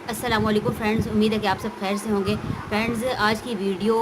अस्सलाम वालेकुम फ्रेंड्स, उम्मीद है कि आप सब खैर से होंगे। फ्रेंड्स, आज की वीडियो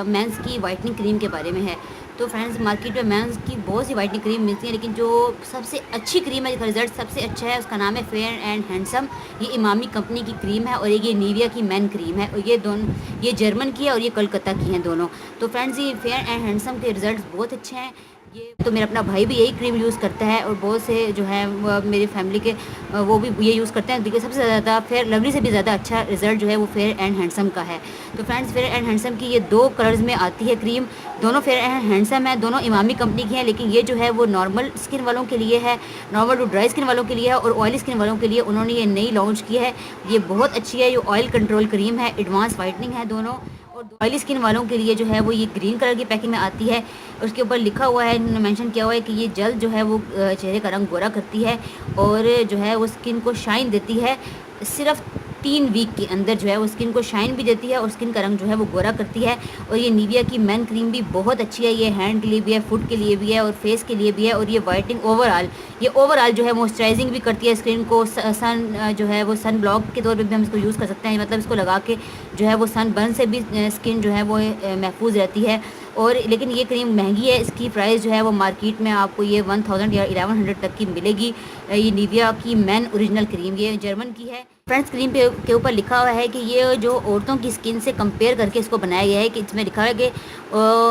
मेंस की वाइटनिंग क्रीम के बारे में है। तो फ्रेंड्स, मार्केट में मेंस की बहुत सी वाइटनिंग क्रीम मिलती है, लेकिन जो सबसे अच्छी क्रीम है, जिसका रिजल्ट सबसे अच्छा है, उसका नाम है फेयर एंड हैंडसम। ये इमामी कंपनी की क्रीम है और ये निविया की मैन क्रीम है, और ये दोनों, ये जर्मन की है और ये कोलकाता की हैं दोनों। तो फ्रेंड्स, ये फेयर एंड हैंडसम के रिजल्ट बहुत अच्छे हैं। ये तो मेरा अपना भाई भी यही क्रीम यूज़ करता है, और बहुत से जो है मेरी फैमिली के वो भी ये यूज़ करते हैं। देखिए, सबसे ज़्यादा फेयर लवली से भी ज़्यादा अच्छा रिजल्ट जो है वो फेयर एंड हैंडसम का है। तो फ्रेंड्स, फेयर एंड हैंडसम की ये दो कलर्स में आती है क्रीम। दोनों फेयर एंड हैंडसम है, दोनों इमामी कंपनी की हैं, लेकिन ये जो है वो नॉर्मल स्किन वालों के लिए है, नॉर्मल टू ड्राई स्किन वालों के लिए है, और ऑयली स्किन वालों के लिए उन्होंने ये नई लॉन्च की है। ये बहुत अच्छी है, ये ऑयल कंट्रोल क्रीम है, एडवांस वाइटनिंग है दोनों। और ऑयली स्किन वालों के लिए जो है वो ये ग्रीन कलर की पैकिंग में आती है। उसके ऊपर लिखा हुआ है, मेंशन किया हुआ है कि ये जल्द जो है वो चेहरे का रंग गोरा करती है, और जो है वो स्किन को शाइन देती है। सिर्फ 3 वीक के अंदर जो है वो स्किन को शाइन भी देती है और स्किन का रंग जो है वो गोरा करती है। और ये निविया की मैन क्रीम भी बहुत अच्छी है। ये हैंड के लिए भी है, फुट के लिए भी है, और फेस के लिए भी है। और ये वाइटनिंग ओवरऑल जो है मॉइस्चराइजिंग भी करती है स्किन को। सन जो है वो सन ब्लॉक के तौर पे भी हम इसको यूज़ कर सकते हैं, मतलब इसको लगा के जो है वो सन बर्न से भी स्किन जो है वो महफूज रहती है। और लेकिन ये क्रीम महंगी है, इसकी प्राइस जो है वो मार्केट में आपको ये 1000 या 1100 तक की मिलेगी। ये निविया की मैन ओरिजिनल क्रीम, ये जर्मन की है। फ्रेंड्स, क्रीम पे के ऊपर लिखा हुआ है कि ये जो औरतों की स्किन से कंपेयर करके इसको बनाया गया है, कि इसमें लिखा है कि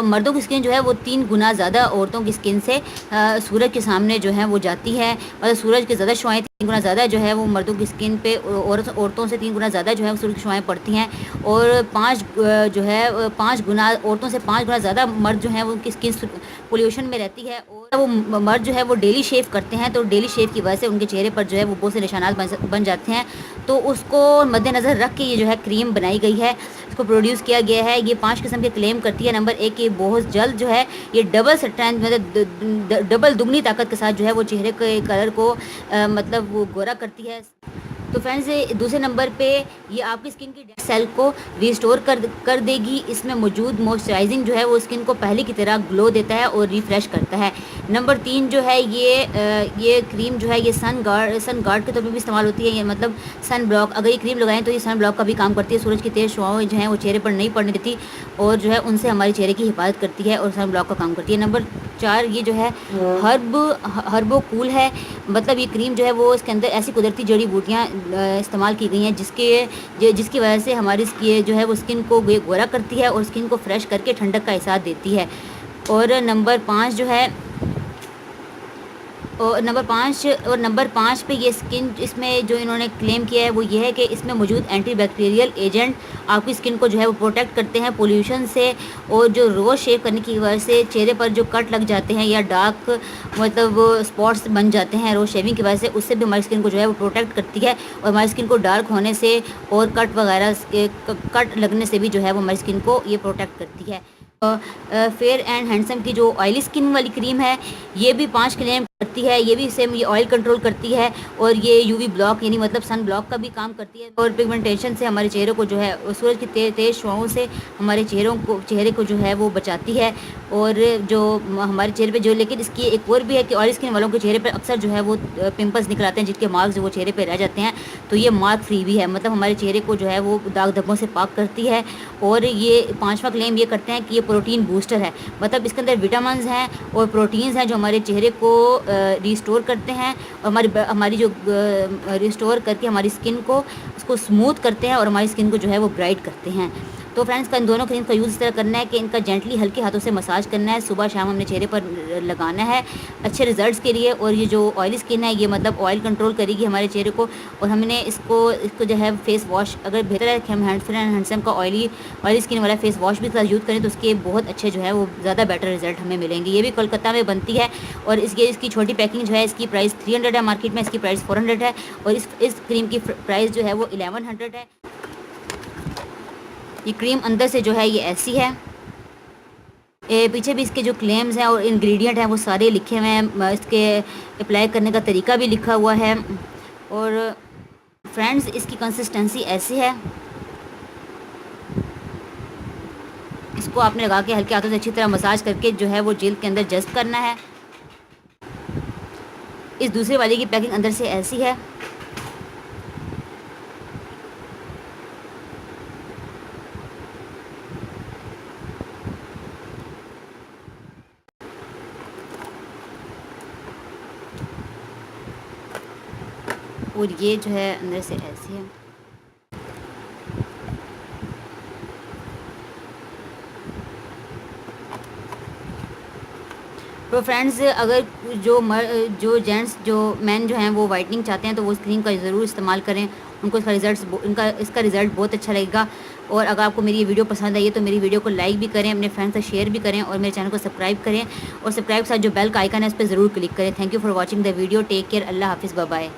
मर्दों की स्किन जो है वो 3 गुना ज़्यादा औरतों की स्किन से सूरज के सामने जो है वो जाती है। मतलब सूरज की ज़्यादा शुआएँ 3 गुना ज़्यादा जो है वो मर्दों की स्किन पे औरतों से 3 गुना ज़्यादा जो है सूरज की शुआएँ पड़ती हैं। और 5 गुना औरतों से 5 गुना ज़्यादा मर्द जो हैं वो उनकी स्किन पोल्यूशन में रहती है। और वो मर्द जो है वो डेली शेव करते हैं, तो डेली शेव की वजह से उनके चेहरे पर जो है वो बहुत से निशानात बन जाते हैं। तो उसको मद्देनज़र रख के ये जो है क्रीम बनाई गई है, इसको प्रोड्यूस किया गया है। ये 5 किस्म के क्लेम करती है। नंबर 1, ये बहुत जल्द जो है ये डबल स्ट्रेंथ, मतलब डबल दुगनी ताकत के साथ जो है वो चेहरे के कलर को मतलब वो गोरा करती है। तो फ्रेंड्स, दूसरे नंबर पे ये आपकी स्किन की डेड सेल को रिस्टोर कर देगी। इसमें मौजूद मॉइस्चराइजिंग जो है वो स्किन को पहले की तरह ग्लो देता है और रिफ्रेश करता है। नंबर 3 जो है ये क्रीम जो है ये सन गार्ड के तौर पे भी इस्तेमाल होती है। ये मतलब सन ब्लॉक, अगर ये क्रीम लगाएं तो ये सन ब्लॉक का भी काम करती है। सूरज की तेज़ शुआएं जो हैं वो चेहरे पर नहीं पड़ने देती, और जो है उनसे हमारे चेहरे की हिफाजत करती है और सन ब्लॉक का काम करती है। नंबर 4, ये जो है हर्बो कूल है। मतलब ये क्रीम जो है वो इसके अंदर ऐसी कुदरती जड़ी बूटियाँ इस्तेमाल की गई हैं जिसकी वजह से हमारी ये जो है वो स्किन को गोरा करती है और स्किन को फ्रेश करके ठंडक का एहसास देती है। और नंबर 5 जो है और नंबर 5 पे ये स्किन, इसमें जो इन्होंने क्लेम किया है वो ये है कि इसमें मौजूद एंटीबैक्टीरियल एजेंट आपकी स्किन को जो है वो प्रोटेक्ट करते हैं पोल्यूशन से। और जो रोज़ शेव करने की वजह से चेहरे पर जो कट लग जाते हैं या डार्क मतलब स्पॉट्स बन जाते हैं रोज़ शेविंग की वजह से, उससे भी हमारी स्किन को जो है वो प्रोटेक्ट करती है। और हमारी स्किन को डार्क होने से और कट लगने से भी जो है वो हमारी स्किन को ये प्रोटेक्ट करती है। फेयर एंड हैंडसम की जो ऑयली स्किन वाली क्रीम है, ये भी 5 क्लेम करती है। ये भी सेम, ये ऑयल कंट्रोल करती है, और ये यूवी ब्लॉक यानी मतलब सन ब्लॉक का भी काम करती है। और पिगमेंटेशन से हमारे चेहरे को जो है सूरज की तेज़ शुआओं से हमारे चेहरे को जो है वो बचाती है। और जो हमारे चेहरे पे जो, लेकिन इसकी एक और भी है कि ऑयली स्किन वालों के चेहरे पर अक्सर जो है वो पिंपल्स निकल आते हैं, जिसके मार्क्स वो चेहरे पर रह जाते हैं। तो ये मार्क फ्री भी है, मतलब हमारे चेहरे को जो है वो दाग धब्बों से पाक करती है। और ये 5वां क्लेम ये करते हैं कि ये प्रोटीन बूस्टर है, मतलब इसके अंदर विटामिन्स हैं और प्रोटीन्स हैं जो हमारे चेहरे को रिस्टोर करते हैं, और हमारी जो रिस्टोर करके हमारी स्किन को उसको स्मूथ करते हैं और हमारी स्किन को जो है वो ब्राइट करते हैं। तो फ्रेंड्स, इन दोनों क्रीम का यूज़ इस तरह करना है कि इनका जेंटली हल्के हाथों से मसाज करना है, सुबह शाम हमने चेहरे पर लगाना है अच्छे रिजल्ट्स के लिए। और ये जो ऑयली स्किन है ये मतलब ऑयल कंट्रोल करेगी हमारे चेहरे को। और हमने इसको जो है फेस वॉश, अगर बेहतर है कि हम हैंडसम का ऑयली स्किन वाला फेस वॉश भी यूज़ करें तो उसके बहुत अच्छे जो है वो ज़्यादा बेटर रिजल्ट हमें मिलेंगे। ये भी कोलकाता में बनती है, और इसकी छोटी पैकिंग जो है इसकी प्राइस 300 है, मार्केट में इसकी प्राइस 400 है, और इस क्रीम की प्राइस जो है वो 1100 है। ये क्रीम अंदर से जो है ये ऐसी है। पीछे भी इसके जो क्लेम्स हैं और इंग्रेडिएंट हैं वो सारे लिखे हुए हैं, इसके अप्लाई करने का तरीका भी लिखा हुआ है। और फ्रेंड्स, इसकी कंसिस्टेंसी ऐसी है, इसको आपने लगा के हल्के हाथों से अच्छी तरह मसाज करके जो है वो जिल्द के अंदर जज्ब करना है। इस दूसरे वाले की पैकिंग अंदर से ऐसी है, और ये जो है अंदर से ऐसे है। तो फ्रेंड्स अगर जो जेंट्स जो मैन जो हैं वो वाइटनिंग चाहते हैं तो वो इस क्रीम का ज़रूर इस्तेमाल करें, उनको इसका रिज़ल्ट बहुत अच्छा लगेगा। और अगर आपको मेरी ये वीडियो पसंद आई है तो मेरी वीडियो को लाइक भी करें, अपने फ्रेंड्स से शेयर भी करें और मेरे चैनल को सब्सक्राइब करें, और सब्सक्राइब के साथ जो बेल का आइकन है उस पर ज़रूर क्लिक करें। Thank you for watching the video. Take care. अल्लाह हाफिज़। Bye bye.